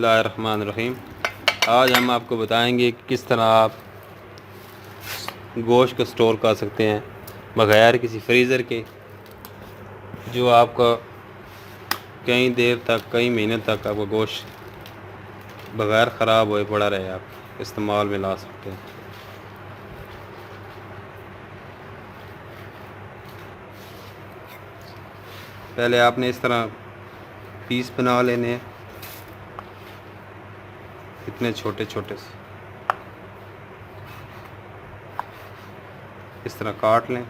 बिस्मिल्लाहिर्रहमानिर्रहीम। आज हम आपको बताएंगे कि किस तरह आप गोश्त को स्टोर कर सकते हैं बग़ैर किसी फ्रीज़र के, जो आपका कई देर तक, कई महीने तक आपका गोश्त बग़ैर ख़राब हुए पड़ा रहे, आप इस्तेमाल में ला सकते हैं। पहले आपने इस तरह पीस बना लेने हैं, इतने छोटे छोटे से इस तरह काट लें।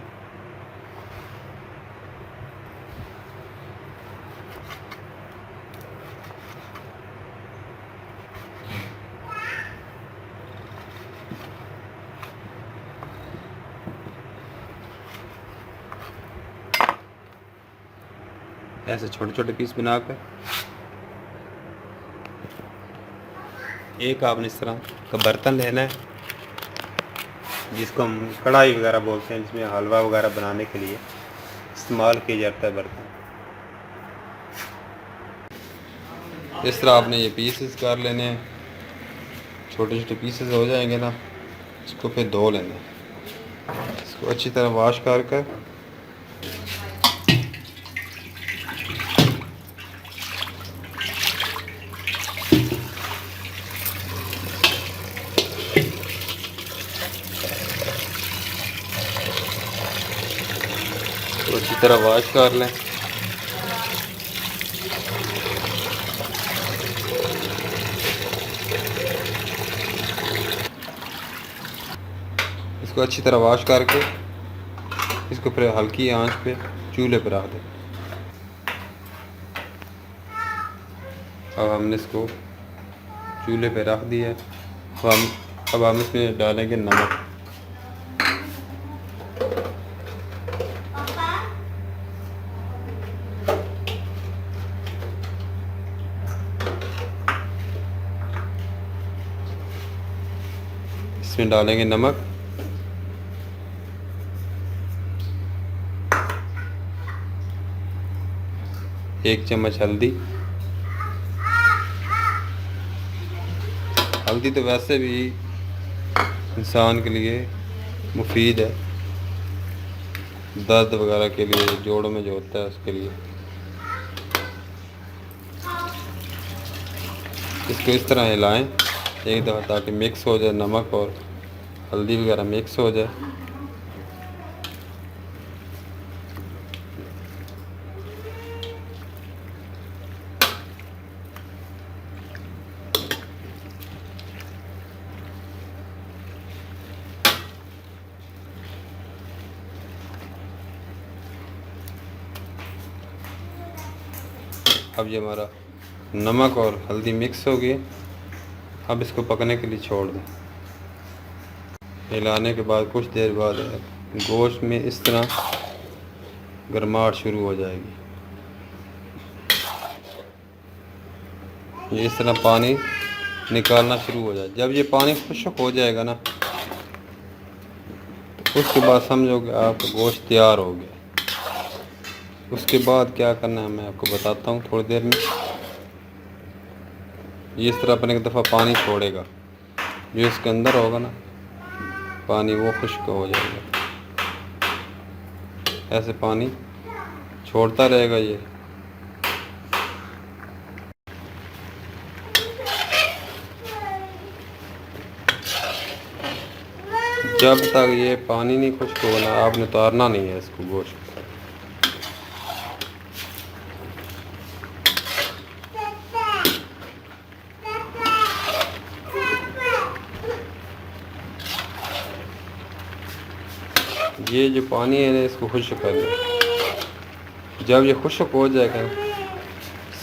ऐसे छोटे छोटे पीस बनाकर एक आपने इस तरह का बर्तन लेना है, जिसको हम कढ़ाई वगैरह बोलते हैं, जिसमें हलवा वगैरह बनाने के लिए इस्तेमाल किया जाता है बर्तन। इस तरह आपने ये पीसेस कर लेने हैं, छोटे छोटे पीसेस हो जाएंगे ना, इसको फिर धो लेना है। इसको अच्छी तरह वॉश कर कर तो अच्छी तरह वॉश कर लें। इसको अच्छी तरह वॉश करके इसको फिर हल्की आंच पे चूल्हे पर रख दें। अब हमने इसको चूल्हे पे रख दिया है। अब हम इसमें डालेंगे नमक। इसमें डालेंगे नमक, एक चम्मच हल्दी। हल्दी तो वैसे भी इंसान के लिए मुफीद है, दर्द वगैरह के लिए, जोड़ों में जो होता है उसके लिए। इसको इस तरह हिलाएं एक दफ़ा, ताकि मिक्स हो जाए, नमक और हल्दी वगैरह मिक्स हो जाए। अब ये हमारा नमक और हल्दी मिक्स हो गई। अब इसको पकने के लिए छोड़ दें। हिलाने के बाद कुछ देर बाद गोश्त में इस तरह गर्माहट शुरू हो जाएगी। ये इस तरह पानी निकालना शुरू हो जाए। जब ये पानी खुश्क हो जाएगा ना, उसके बाद समझोगे आपका गोश्त तैयार हो गया। उसके बाद क्या करना है मैं आपको बताता हूँ थोड़ी देर में। ये इस तरह अपने एक दफ़ा पानी छोड़ेगा, जो इसके अंदर होगा ना पानी, वो खुश्क हो जाएगा। ऐसे पानी छोड़ता रहेगा ये। जब तक ये पानी नहीं खुश्क होना, आपने उतारना नहीं है इसको गोश्त। ये जो पानी है ना, इसको खुश्क कर लें। जब ये खुश्क हो जाएगा,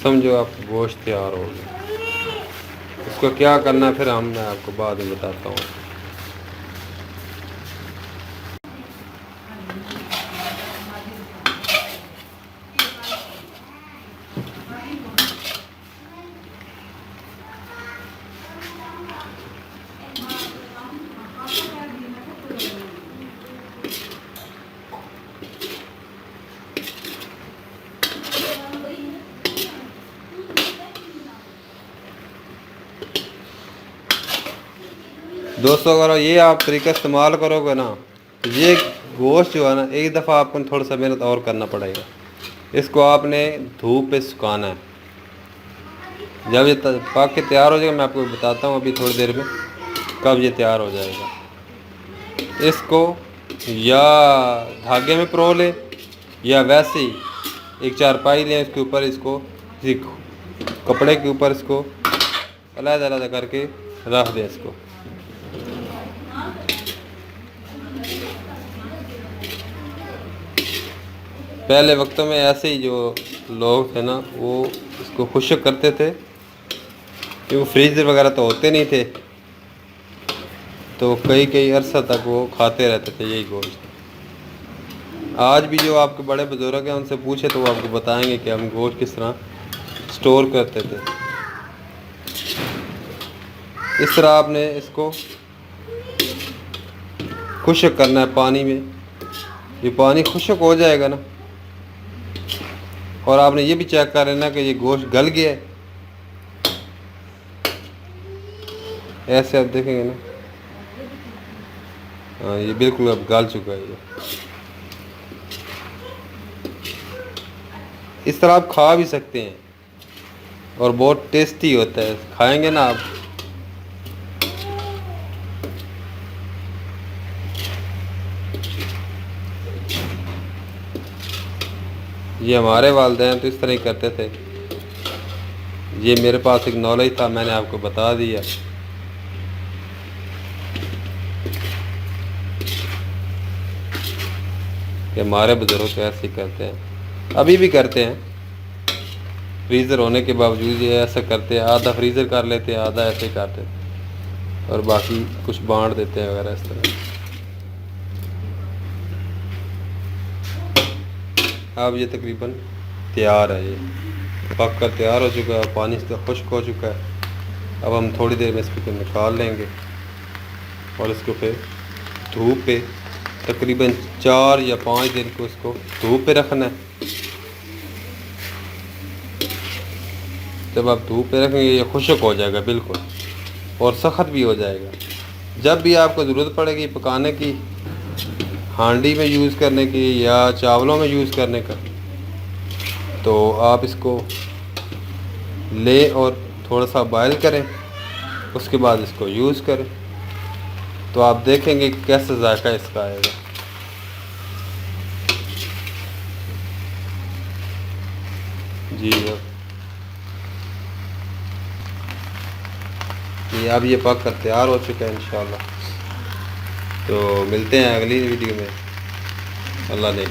समझो आपका गोश्त तैयार हो गया। इसको क्या करना है फिर मैं आपको बाद में बताता हूँ। दोस्तों अगर ये आप तरीका इस्तेमाल करोगे ना तो ये गोश्त जो है ना एक दफ़ा आपको थोड़ा सा मेहनत और करना पड़ेगा। इसको आपने धूप पे सुखाना है। जब ये पक के तैयार हो जाएगा मैं आपको बताता हूँ अभी थोड़ी देर में कब ये तैयार हो जाएगा। इसको या धागे में परो लें या वैसे ही एक चारपाई लें, इसके ऊपर इसको किसी कपड़े के ऊपर इसको अलग-अलग करके रख दें इसको। पहले वक्तों में ऐसे ही जो लोग थे ना वो इसको खुश्क करते थे क्योंकि फ्रीज़र वगैरह तो होते नहीं थे, तो कई कई अरसा तक वो खाते रहते थे यही गोश्त। आज भी जो आपके बड़े बुजुर्ग हैं उनसे पूछे तो वो आपको बताएंगे कि हम गोश्त किस तरह स्टोर करते थे। इस तरह आपने इसको खुश्क करना है पानी में। ये पानी खुश्क हो जाएगा ना और आपने ये भी चेक कर लेना कि ये गोश्त गल गया है। ऐसे आप देखेंगे ना, हाँ ये बिल्कुल अब गल चुका है। ये इस तरह आप खा भी सकते हैं और बहुत टेस्टी होता है, खाएंगे ना आप। ये हमारे वालिदैन तो इस तरह ही करते थे। ये मेरे पास एक नॉलेज था, मैंने आपको बता दिया। कि हमारे बुजुर्ग तो ऐसे ही करते हैं, अभी भी करते हैं। फ्रीज़र होने के बावजूद ये ऐसा करते हैं, आधा फ्रीज़र कर लेते हैं, आधा ऐसे करते हैं और बाकी कुछ बांट देते हैं वगैरह इस तरह। अब ये तकरीबन तैयार है, ये पक कर तैयार हो चुका है, पानी से खुश्क हो चुका है। अब हम थोड़ी देर में इसको निकाल लेंगे और इसको फिर धूप पे तकरीबन 4 या 5 दिन को इसको धूप पे रखना है। जब आप धूप पे रखेंगे ये खुश्क हो जाएगा बिल्कुल और सख्त भी हो जाएगा। जब भी आपको ज़रूरत पड़ेगी पकाने की, हांडी में यूज़ करने की या चावलों में यूज़ करने का, तो आप इसको लें और थोड़ा सा बॉयल करें, उसके बाद इसको यूज़ करें तो आप देखेंगे कैसा जायका इसका आएगा। जी ये अब ये पक कर तैयार हो चुका है इंशाल्लाह। तो मिलते हैं अगली वीडियो में। अल्लाह ने